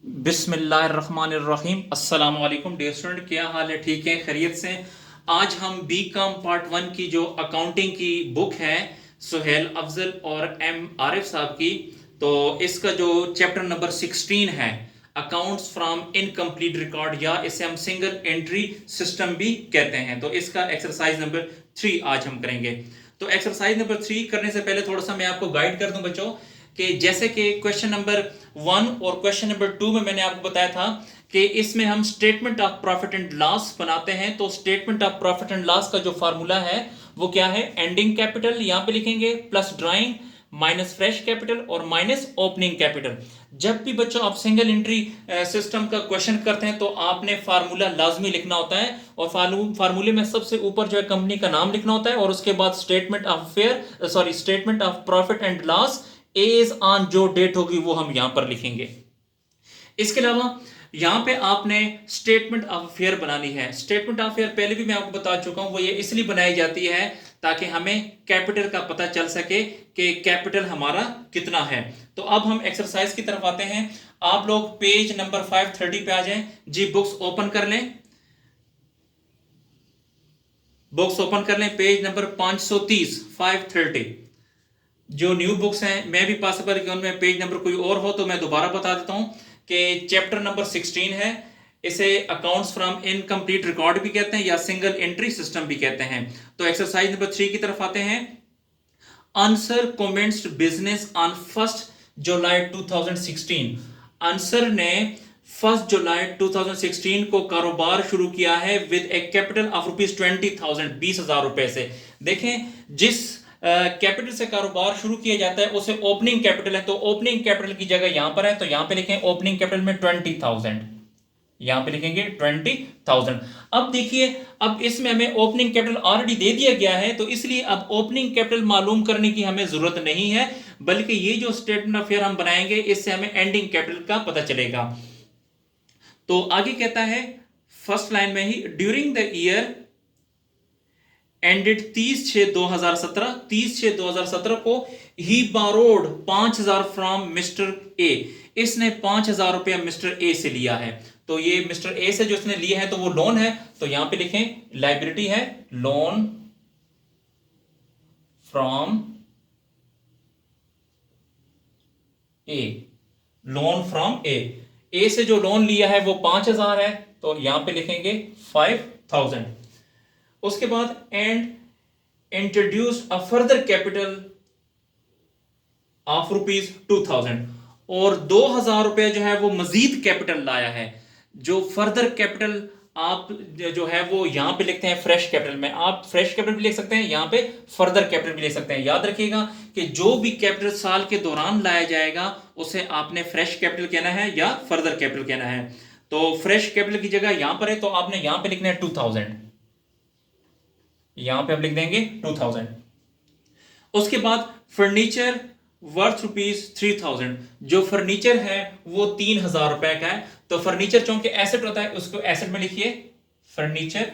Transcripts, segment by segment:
बिस्मिल्लाहिर्रहमानिर्रहीम। अस्सलाम वालेकुम डियर स्टूडेंट, क्या हाल है? ठीक है, खैरियत से। आज हम बी कॉम पार्ट वन की जो अकाउंटिंग की बुक है सुहेल अफजल और एम आरिफ साहब की, तो इसका जो चैप्टर नंबर 16 है अकाउंट्स फ्रॉम इनकम्प्लीट रिकॉर्ड, या इसे हम सिंगल एंट्री सिस्टम भी कहते हैं, तो इसका एक्सरसाइज नंबर 3 आज हम करेंगे। तो एक्सरसाइज नंबर 3 करने से पहले थोड़ा सा मैं आपको गाइड कर दूं बच्चों, कि जैसे कि क्वेश्चन नंबर 1 और क्वेश्चन नंबर 2 में मैंने आपको बताया था कि इसमें हम statement of profit and loss बनाते हैं। तो statement of profit and loss का जो फार्मूला है वो क्या है? एंडिंग कैपिटल यहां पे लिखेंगे, plus drawing, minus fresh capital और माइनस ओपनिंग कैपिटल। जब भी बच्चों आप सिंगल एंट्री सिस्टम का क्वेश्चन करते हैं तो आपने फार्मूला लाजमी लिखना होता है, और फार्मूले में सबसे ऊपर जो है कंपनी का नाम लिखना होता है, और उसके बाद statement of fair statement of profit and loss as on जो डेट होगी वो हम यहां पर लिखेंगे। इसके अलावा यहां पे आपने स्टेटमेंट ऑफ अफेयर बनानी है। स्टेटमेंट ऑफ अफेयर पहले भी मैं आपको बता चुका हूं, वो ये इसलिए बनाई जाती है ताकि हमें कैपिटल का पता चल सके कि कैपिटल हमारा कितना है। तो अब हम एक्सरसाइज की तरफ आते हैं। आप लोग पेज नंबर 530 पे आ जाएं जी। बुक्स ओपन कर लें, बुक्स ओपन कर लें, पेज नंबर 530 530। जो न्यू बुक्स हैं, मैं भी पॉसिबल कि उनमें पेज नंबर कोई और हो तो मैं दोबारा बता देता हूं कि चैप्टर नंबर 16 है। इसे अकाउंट्स फ्रॉम इनकम्प्लीट रिकॉर्ड भी कहते हैं या सिंगल एंट्री सिस्टम भी कहते हैं। तो एक्सरसाइज नंबर 3 की तरफ आते हैं। Answer commenced business on 1 July 2016। Answer ने 1 जुलाई 2016 को कारोबार शुरू किया है विद ए कैपिटल ऑफ ₹20,000, 20,000 रुपए से। देखें, जिस कैपिटल से कारोबार शुरू किया जाता है उसे ओपनिंग कैपिटल है, तो ओपनिंग कैपिटल की जगह यहां पर है, तो यहां पे लिखें ओपनिंग कैपिटल में 20,000, यहां पे लिखेंगे 20,000। अब देखिए, अब इसमें हमें ओपनिंग कैपिटल ऑलरेडी दे दिया गया है, तो इसलिए अब ओपनिंग कैपिटल मालूम करने की हमें जरूरत नहीं है, बल्कि ये जो स्टेटमेंट ऑफ फेयर हम बनाएंगे इससे हमें एंडिंग कैपिटल का पता चलेगा। तो आगे कहता है फर्स्ट लाइन में ही, ड्यूरिंग द ईयर एंडेड 30/6/2017, 30/6/2017 को ही बारोड 5,000 फ्रॉम मिस्टर ए। इसने 5,000 रुपया मिस्टर ए से लिया है। तो ये मिस्टर ए से जो इसने लिया है तो वो लोन है, तो यहां पे लिखें लाइबिलिटी है, loan from A, loan from A. A से जो लोन लिया है वो 5,000 है, तो यहां पे लिखेंगे 5,000। उसके बाद and introduce a further capital of ₹2,000, और 2,000 रुपया जो है वो मजीद कैपिटल लाया है। जो फर्दर कैपिटल आप जो है वो यहां पे लिखते हैं फ्रेश कैपिटल में। आप फ्रेश कैपिटल भी लिख सकते हैं, यहां पे फर्दर कैपिटल भी लिख सकते हैं। याद रखिएगा कि जो भी कैपिटल साल के दौरान लाया जाएगा उसे आपने फ्रेश कैपिटल कहना है या फर्दर कैपिटल कहना है। तो फ्रेश कैपिटल की जगह यहां पर है, तो आपने यहां पे लिखना है 2,000, यहां पे आप लिख देंगे 2,000। उसके बाद फर्नीचर वर्थ ₹3,000, जो फर्नीचर है वो 3,000 रुपए का है। तो फर्नीचर चूंकि एसेट होता है उसको एसेट में लिखिए, फर्नीचर,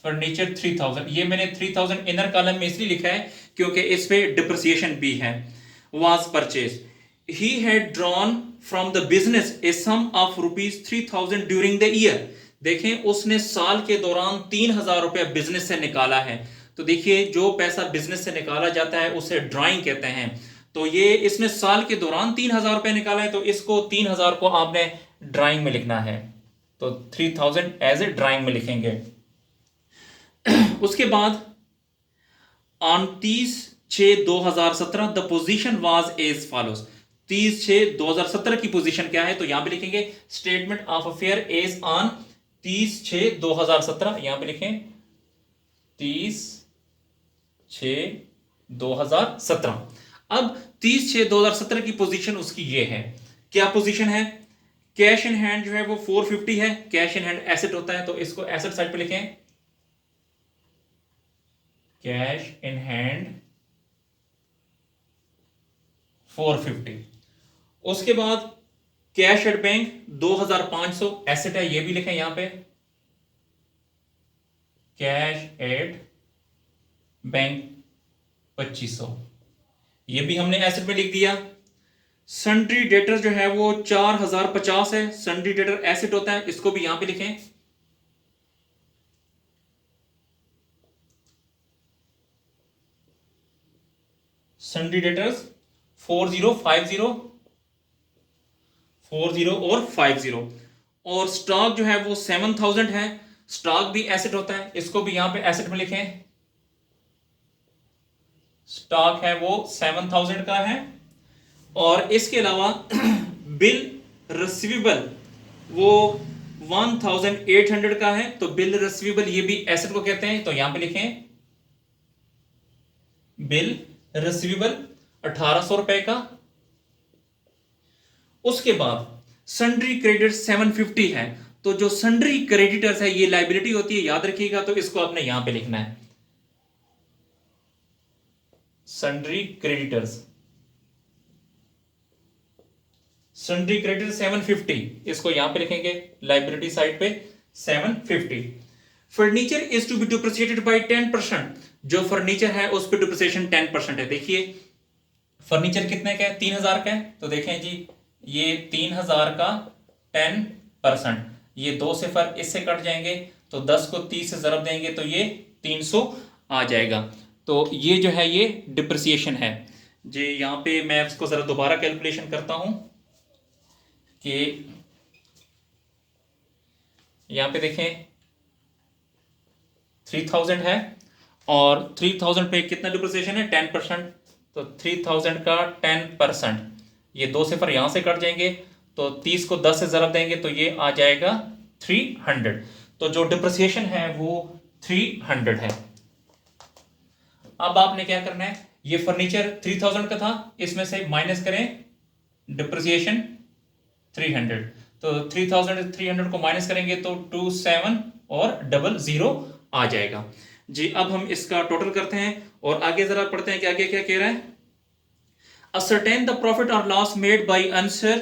फर्नीचर 3,000। ये मैंने 3,000 इनर कॉलम में इसलिए लिखा है क्योंकि इस पे डिप्रिसिएशन भी है। Was purchase, he had drawn from the business a sum of ₹3,000 during the year. देखें, उसने साल के दौरान 3,000 रुपया बिजनेस से निकाला है। तो देखिए, जो पैसा बिजनेस से निकाला जाता है उसे ड्राइंग कहते हैं। तो ये इसने साल के दौरान 3,000 रुपया निकाला है, तो इसको 3,000 को आपने ड्राइंग में लिखना है, तो 3,000 एज ए ड्राइंग में लिखेंगे। उसके बाद on 30/6/2017 the position was as follows. 30/6/2017 की पोजीशन क्या है? तो यहां पे लिखेंगे statement of affair as on 30/6/2017, यहां पे लिखें 30/6/2017। अब 30/6/2017 की पोजीशन उसकी ये है। क्या पोजीशन है? कैश इन हैंड जो है वो 450 है, कैश इन हैंड एसेट होता है, तो इसको एसेट साइड पे लिखें, कैश इन हैंड 450। उसके बाद कैश एट बैंक 2,500 एसेट है, ये भी लिखें यहां पे, कैश एट बैंक 2,500। ये भी हमने एसेट में लिख दिया। सन्ड्री डेटर जो है वो 4050 है, सन्ड्री डेटर एसेट होता है, इसको भी यहां पे लिखें। सन्ड्री डेटर्स 4050, 40 और 50, और स्टॉक जो है वो 7000 है, स्टॉक भी एसेट होता है, इसको भी यहां पे एसेट में लिखें। स्टॉक है वो 7000 का है। और इसके अलावा बिल रिसीवेबल वो 1800 का है, तो बिल रिसीवेबल ये भी एसेट को कहते हैं, तो यहां पे लिखें बिल रिसीवेबल 1800 रुपए का। उसके बाद सन्ड्री क्रेडिटर 750 है, तो जो सन्ड्री क्रेडिटर्स है ये लाइबिलिटी होती है, याद रखिएगा, तो इसको आपने यहां पे लिखना है सन्ड्री क्रेडिटर्स। सन्ड्री क्रेडिटर 750, इसको यहां पे लिखेंगे लाइबिलिटी साइड पे 750। Furniture is to be depreciated by 10%, जो फर्नीचर है उस पर डिप्रिसिएशन 10% है। देखिए फर्नीचर कितने का है, 3000 का है, तो देखें जी ये 3000 का 10%, ये 2 सिफर इससे कट जाएंगे, तो 10 को 30 से ज़रब देंगे तो ये 300 आ जाएगा। तो ये जो है ये डिप्रिसिएशन है जी। यहां पे मैं इसको जरा दोबारा कैलकुलेशन करता हूं कि यहां पे देखें 3000 है और 3000 पे कितना डिप्रिसिएशन है 10%, तो 3000 का 10%, ये 2 सिफर यहां से कट जाएंगे, तो 30 को 10 से ज़रब देंगे तो ये आ जाएगा 300, तो जो डिप्रिसिएशन है वो 300 है। अब आपने क्या करना है, ये फर्नीचर 3000 का था, इसमें से माइनस करें डिप्रिसिएशन 300, तो 3300 को माइनस करेंगे तो 27 और 00 आ जाएगा जी। अब हम इसका टोटल करते हैं और आगे जरा पढ़ते हैं कि आगे क्या कह रहा है। असरटेन द प्रॉफिट और लॉस मेड बाय आंसर,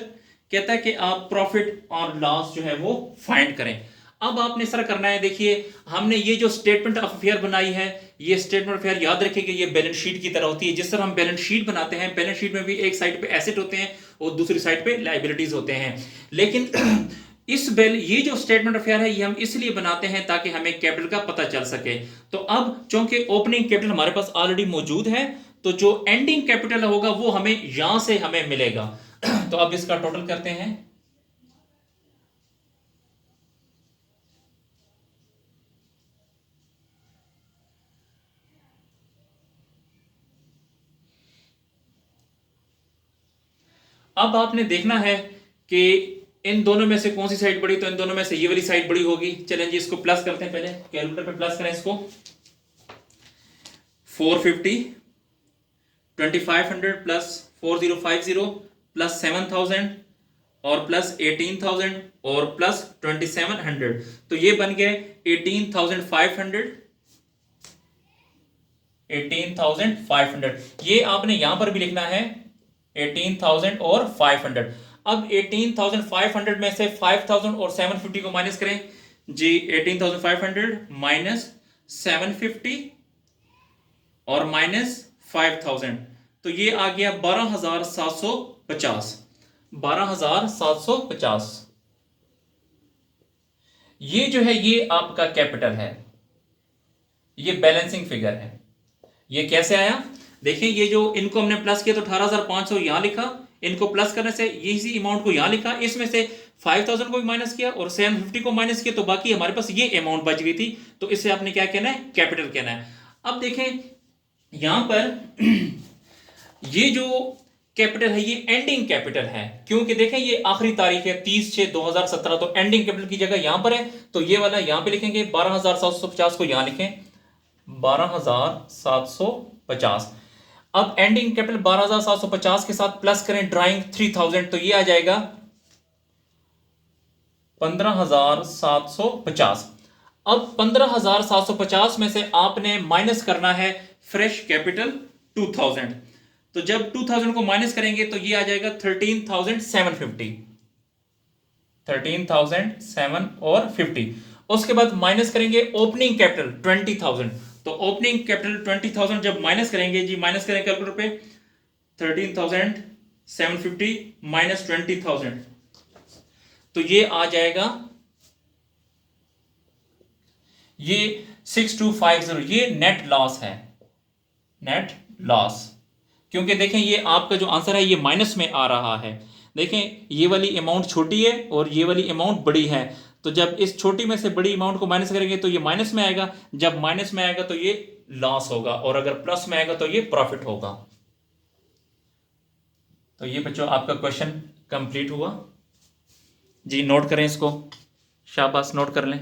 कहता है कि आप प्रॉफिट और लॉस जो है वो फाइंड करें। अब आपने इस तरह करना है, देखिए हमने ये जो स्टेटमेंट ऑफ अफेयर बनाई है, ये स्टेटमेंट ऑफ अफेयर याद रखिए कि ये बैलेंस शीट की तरह होती है। जिस तरह हम बैलेंस शीट बनाते हैं, बैलेंस शीट में भी एक साइड पे एसेट होते हैं और दूसरी साइड पे लायबिलिटीज होते हैं, लेकिन ये जो स्टेटमेंट ऑफ अफेयर है ये हम इसलिए बनाते हैं ताकि हमें कैपिटल का पता चल सके। तो अब चूंकि ओपनिंग कैपिटल हमारे पास ऑलरेडी मौजूद है, तो जो एंडिंग कैपिटल होगा वो हमें यहां से हमें मिलेगा। तो अब इसका टोटल करते हैं। अब आपने देखना है कि इन दोनों में से कौन सी साइड बड़ी, तो इन दोनों में से ये वाली साइड बड़ी होगी। चलें जी इसको प्लस करते हैं, पहले कैलकुलेटर पे प्लस करें इसको। 450 2500 प्लस 4050 प्लस 7000 और प्लस 18000 और प्लस 2700, तो ये बन गए 18500। 18500 ये आपने यहां पर भी लिखना है 18000 और 500। अब 18500 में से 5000 और 750 को माइनस करें जी। 18500 माइनस 750 और माइनस 5000, तो ये आ गया 12750। 12750 ये जो है ये आपका कैपिटल है, ये बैलेंसिंग फिगर है। ये कैसे आया, देखिए ये जो इनको हमने प्लस किया तो 18500 यहां लिखा, इनको प्लस करने से इसी अमाउंट को यहां लिखा, इसमें से 5000 को भी माइनस किया और 750 को माइनस किया, तो बाकी हमारे पास ये अमाउंट बच गई थी, तो इसे आपने क्या कहना है, कैपिटल कहना है। अब देखें यहां पर ये जो कैपिटल है ये एंडिंग कैपिटल है, क्योंकि देखें ये आखिरी तारीख है 30/6/2017, तो एंडिंग कैपिटल की जगह यहां पर है, तो ये वाला यहां पे लिखेंगे। 12750 को यहां लिखें 12750। अब एंडिंग कैपिटल 12750 के साथ प्लस करें ड्राइंग 3000, तो ये आ जाएगा 15750। अब 15750 में से आपने माइनस करना है फ्रेश कैपिटल 2000, तो जब 2000 को माइनस करेंगे तो ये आ जाएगा 13750। 13750। उसके बाद माइनस करेंगे ओपनिंग कैपिटल 20000, तो ओपनिंग कैपिटल 20000 जब माइनस करेंगे जी, माइनस करें कैलकुलेटर पे 13,750 माइनस 20,000, तो ये आ जाएगा, ये 6250, ये नेट लॉस है, नेट लॉस। क्योंकि देखें ये आपका जो आंसर है ये माइनस में आ रहा है। देखें ये वाली अमाउंट छोटी है और ये वाली अमाउंट बड़ी है, तो जब इस छोटी में से बड़ी अमाउंट को माइनस करेंगे तो ये माइनस में आएगा, जब माइनस में आएगा तो ये लॉस होगा, और अगर प्लस में आएगा तो ये प्रॉफिट होगा। तो ये बच्चों आपका क्वेश्चन कंप्लीट हुआ जी। नोट करें इसको, शाबाश, नोट कर लें।